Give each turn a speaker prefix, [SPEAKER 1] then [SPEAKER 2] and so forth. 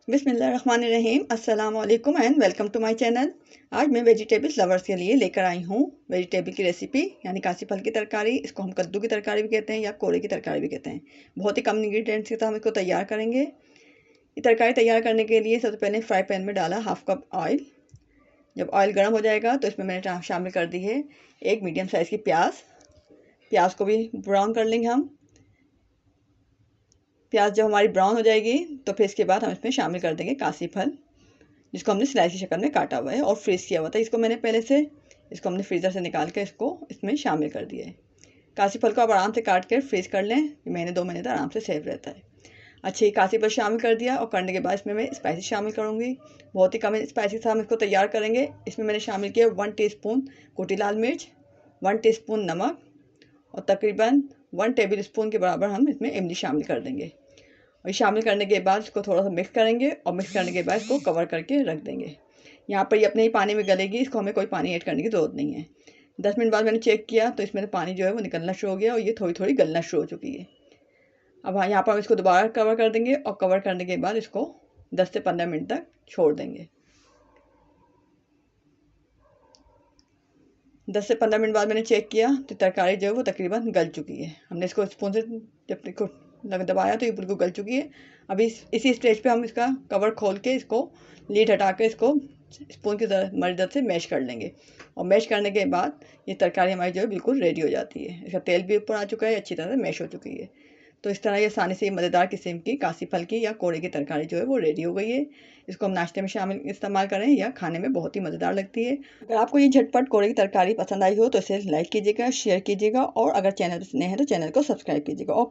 [SPEAKER 1] बिस्मिल्लाहिर्रहमानिर्रहीम अस्सलाम वालेकुम and welcome to my channel. आज मैं वेजिटेबल्स लवर्स के लिए लेकर आई हूँ वेजिटेबल की रेसिपी, यानी कासी फल की तरकारी। इसको हम कद्दू की तरकारी भी कहते हैं या कोरे की तरकारी भी कहते हैं। बहुत ही कम इंग्रेडिएंट्स के साथ हम इसको तैयार करेंगे। ये तरकारी तैयार करने के लिए सबसे पहले फ्राई पैन में डाला हाफ कप ऑयल। जब ऑयल गर्म हो जाएगा तो इसमें मैंने शामिल कर दी है एक मीडियम साइज़ की प्याज को भी ब्राउन कर लेंगे हम। प्याज जब हमारी ब्राउन हो जाएगी तो फिर इसके बाद हम इसमें शामिल कर देंगे कासी फल, जिसको हमने स्लाइस की शक्ल में काटा हुआ है और फ्रीज़ किया हुआ था। इसको मैंने पहले से इसको हमने फ्रीज़र से निकाल के इसको इसमें शामिल कर दिया है। कासी फल को आप आराम से काट कर फ्रीज़ कर लें, महीने 2 महीने तक आराम से सेफ रहता है। अच्छी कासी फल शामिल कर दिया और करने के बाद इसमें मैं स्पाइसेस शामिल करूँगी। बहुत ही कम स्पाइसेस हम इसको तैयार करेंगे। इसमें मैंने शामिल किया 1 टीस्पून कुटी लाल मिर्च, 1 टीस्पून नमक और तकरीबन 1 टेबल स्पून के बराबर हम इसमें इमली शामिल कर देंगे। और शामिल करने के बाद इसको थोड़ा सा मिक्स करेंगे और मिक्स करने के बाद इसको कवर करके रख देंगे। यहाँ पर ये अपने ही पानी में गलेगी, इसको हमें कोई पानी ऐड करने की ज़रूरत नहीं है। 10 मिनट बाद मैंने चेक किया तो इसमें पानी जो है वो निकलना शुरू हो गया और ये थोड़ी थोड़ी गलना शुरू हो चुकी है। अब हाँ, यहाँ पर हम इसको दोबारा कवर कर देंगे और कवर करने के बाद इसको 10 से 15 मिनट तक छोड़ देंगे। 10 से 15 मिनट बाद मैंने चेक किया तो तरकारी जो है वो तकरीबन गल चुकी है। हमने इसको स्पून से जब दबाया तो ये बिल्कुल गल चुकी है। अभी इसी स्टेज पे हम इसका कवर खोल के इसको लीड हटा के इसको स्पून की मदद से मैश कर लेंगे। और मैश करने के बाद ये तरकारी हमारी जो है बिल्कुल रेडी हो जाती है। इसका तेल भी ऊपर आ चुका है, अच्छी तरह से मैश हो चुकी है। तो इस तरह ये आसानी से मज़ेदार किस्म की कासी फल की या कोरे की तरकारी जो है वो रेडी हो गई है। इसको हम नाश्ते में शामिल इस्तेमाल करें या खाने में बहुत ही मज़ेदार लगती है। अगर आपको ये झटपट कोरे की तरकारी पसंद आई हो तो इसे लाइक कीजिएगा, शेयर कीजिएगा और अगर चैनल पर नए हैं तो चैनल को सब्सक्राइब कीजिएगा। ओके।